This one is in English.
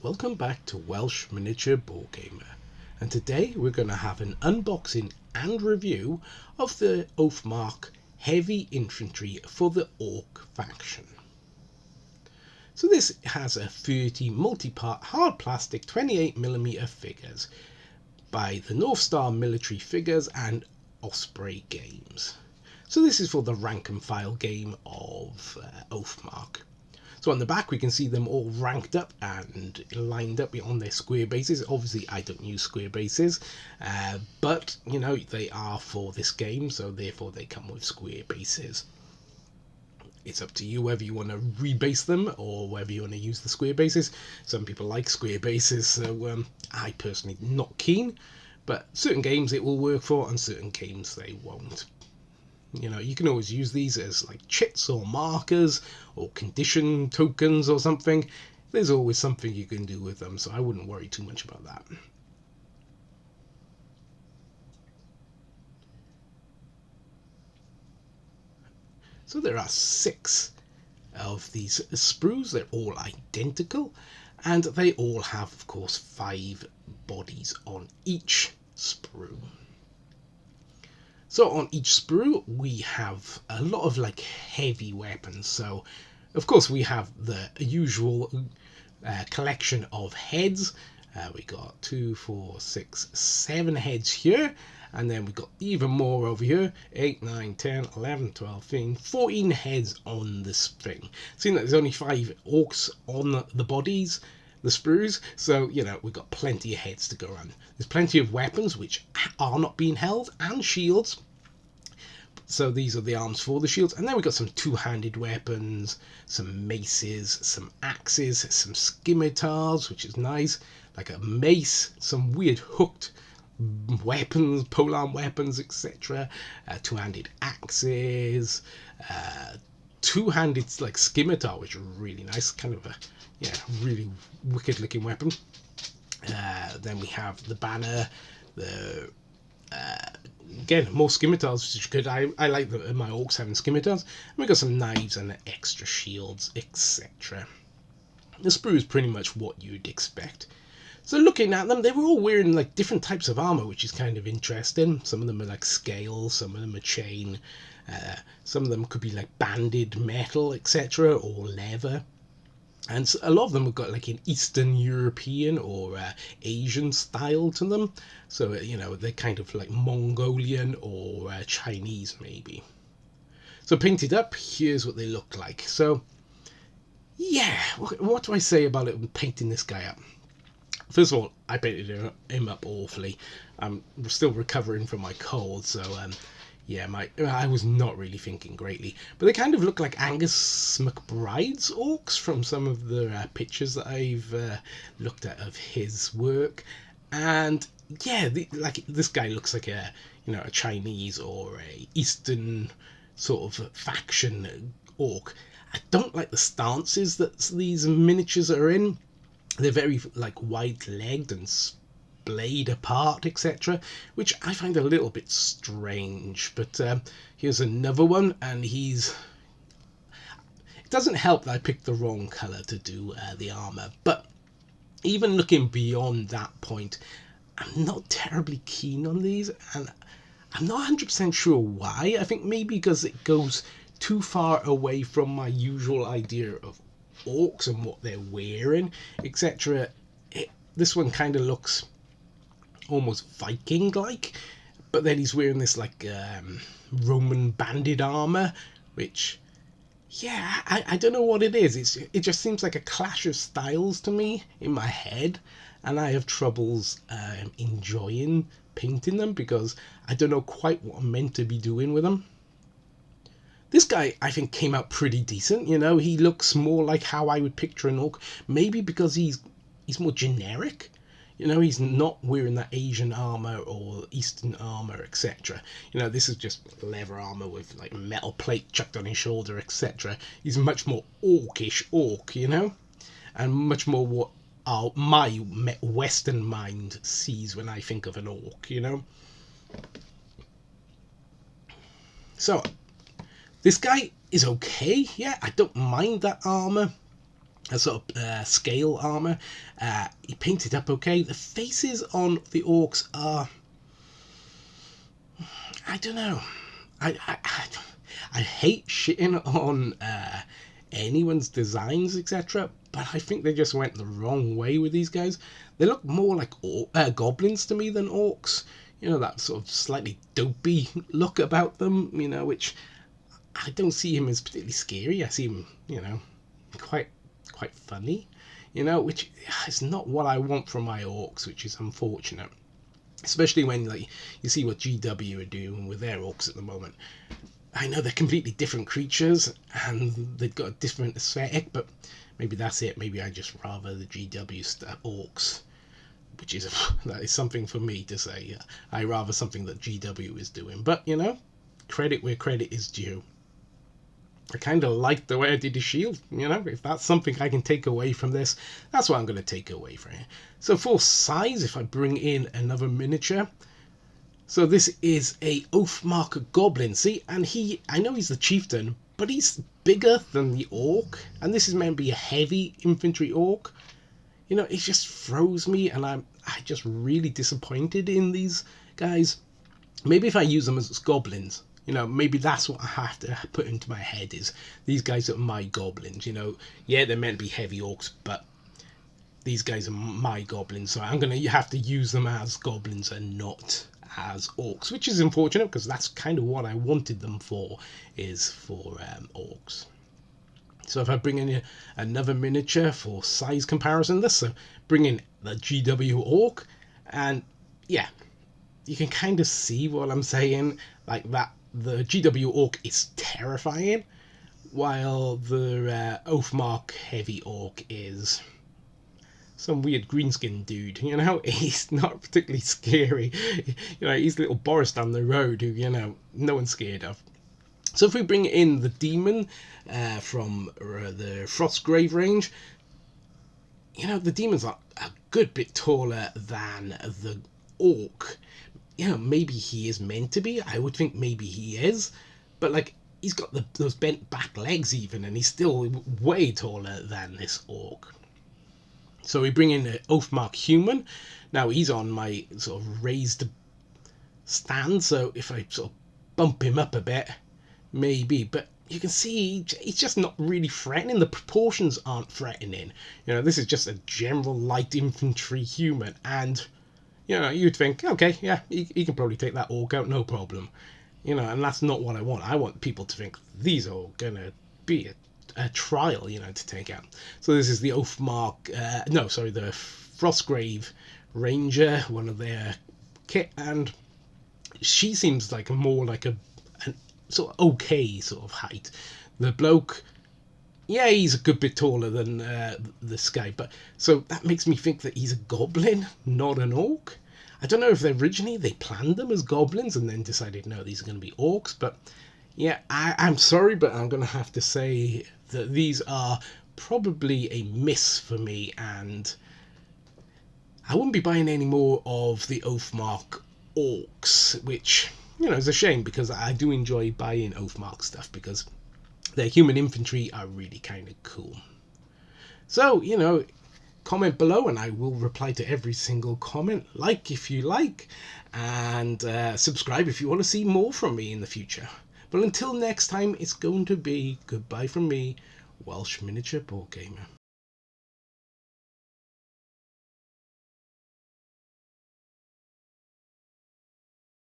Welcome back to Welsh Miniature Board Gamer, and today we're going to have an unboxing and review of the Oathmark Heavy Infantry for the Orc faction. So this has a 30 multi-part hard plastic 28mm figures by the North Star Military Figures and Osprey Games. So this is for the rank and file game of Oathmark. So on the back we can see them all ranked up and lined up on their square bases. Obviously I don't use square bases, but you know, they are for this game, so therefore they come with square bases. It's up to you whether you want to rebase them or whether you want to use the square bases. Some people like square bases, so I personally not keen, but certain games it will work for and certain games they won't. You know, you can always use these as like chits or markers or condition tokens or something. There's always something you can do with them, so I wouldn't worry too much about that. So there are 6 of these sprues. They're all identical, and they all have, of course, 5 bodies on each sprue. So on each sprue we have a lot of like heavy weapons. So of course we have the usual collection of heads. We got 2, 4, 6, 7 heads here, and then we got even more over here, 8, 9, 10, 11, 12, 13, 14 heads on this thing. Seeing that there's only 5 orcs on the bodies, the sprues, so you know we've got plenty of heads to go around. There's plenty of weapons which are not being held, and shields. So these are the arms for the shields, and then we've got some two-handed weapons, some maces, some axes, some scimitars, which is nice, like a mace, some weird hooked weapons, polearm weapons, etc. Two-handed axes, two-handed like scimitar, which are really nice, kind of a really wicked looking weapon. Then we have the banner, the again more scimitars, which is good. I like my orcs having scimitars. And we got some knives and extra shields, etc. The sprue is pretty much what you'd expect. So looking at them, they were all wearing like different types of armor, which is kind of interesting. Some of them are like scale, some of them are chain, some of them could be like banded metal, etc., or leather. And a lot of them have got like an Eastern European or Asian style to them. So, you know, they're kind of like Mongolian or Chinese maybe. So painted up, here's what they look like. So, yeah, what do I say about it painting this guy up? First of all, I painted him up awfully. I'm still recovering from my cold, so yeah, I was not really thinking greatly. But they kind of look like Angus MacBride's orcs from some of the pictures that I've looked at of his work. And yeah, like this guy looks like a Chinese or a Eastern sort of faction orc. I don't like the stances that these miniatures are in. They're very like wide-legged and splayed apart, etc., which I find a little bit strange. But here's another one, and it doesn't help that I picked the wrong colour to do the armour. But even looking beyond that point, I'm not terribly keen on these, and I'm not 100% sure why. I think maybe because it goes too far away from my usual idea of orcs and what they're wearing, etc. This one kind of looks almost Viking-like, but then he's wearing this like Roman banded armor, which, yeah, I don't know what it is. It just seems like a clash of styles to me in my head, and I have troubles enjoying painting them because I don't know quite what I'm meant to be doing with them. This guy, I think, came out pretty decent. You know, he looks more like how I would picture an orc. Maybe because he's more generic. You know, he's not wearing that Asian armor or Eastern armor, etc. You know, this is just leather armor with like metal plate chucked on his shoulder, etc. He's much more orcish orc, you know, and much more what my Western mind sees when I think of an orc, you know. So this guy is okay, yeah, I don't mind that armor. a sort of scale armor. He painted up okay. The faces on the orcs are, I don't know. I hate shitting on anyone's designs, etc. But I think they just went the wrong way with these guys. They look more like goblins to me than orcs. You know, that sort of slightly dopey look about them, you know, which I don't see him as particularly scary. I see him, you know, quite funny, you know, which is not what I want from my orcs, which is unfortunate. Especially when, like, you see what GW are doing with their orcs at the moment. I know they're completely different creatures and they've got a different aesthetic, but maybe that's it. Maybe I just rather the GW orcs, which is that is something for me to say. I rather something that GW is doing, but you know, credit where credit is due. I kind of like the way I did the shield, you know, if that's something I can take away from this, that's what I'm going to take away from it. So for size, if I bring in another miniature, so this is a Oathmark Goblin, see, and I know he's the chieftain, but he's bigger than the orc, and this is meant to be a heavy infantry orc. You know, it just throws me, and I'm just really disappointed in these guys. Maybe if I use them as goblins, you know, maybe that's what I have to put into my head is these guys are my goblins, you know. Yeah, they're meant to be heavy orcs, but these guys are my goblins, so I'm going to have to use them as goblins and not as orcs, which is unfortunate because that's kind of what I wanted them for, is for orcs. So if I bring in another miniature for size comparison, so bring in the GW orc, and yeah, you can kind of see what I'm saying, like that the GW orc is terrifying, while the Oathmark heavy orc is some weird greenskin dude, you know. He's not particularly scary, you know. He's little Boris down the road who, you know, no one's scared of. So if we bring in the demon from the Frostgrave range, you know, the demons are a good bit taller than the orc. You know, maybe he is meant to be. I would think maybe he is, but like, he's got those bent back legs even, and he's still way taller than this orc. So we bring in an Oathmark human. Now he's on my sort of raised stand, so if I sort of bump him up a bit, maybe, but you can see he's just not really threatening. The proportions aren't threatening. You know, this is just a general light infantry human, and you know, you'd think, okay, yeah, he can probably take that orc out, no problem. You know, and that's not what I want. I want people to think these are gonna be a trial, you know, to take out. So this is the Oathmark, the Frostgrave Ranger, one of their kit, and she seems like more like a sort of okay sort of height. The bloke, yeah, he's a good bit taller than this guy, but so that makes me think that he's a goblin, not an orc. I don't know if originally they planned them as goblins and then decided, no, these are going to be orcs, but yeah, I'm sorry, but I'm going to have to say that these are probably a miss for me, and I wouldn't be buying any more of the Oathmark Orcs, which, you know, is a shame because I do enjoy buying Oathmark stuff because their human infantry are really kind of cool. So, you know, comment below and I will reply to every single comment. Like if you like, and subscribe if you want to see more from me in the future. But until next time, it's going to be goodbye from me, Welsh Miniature Board Gamer.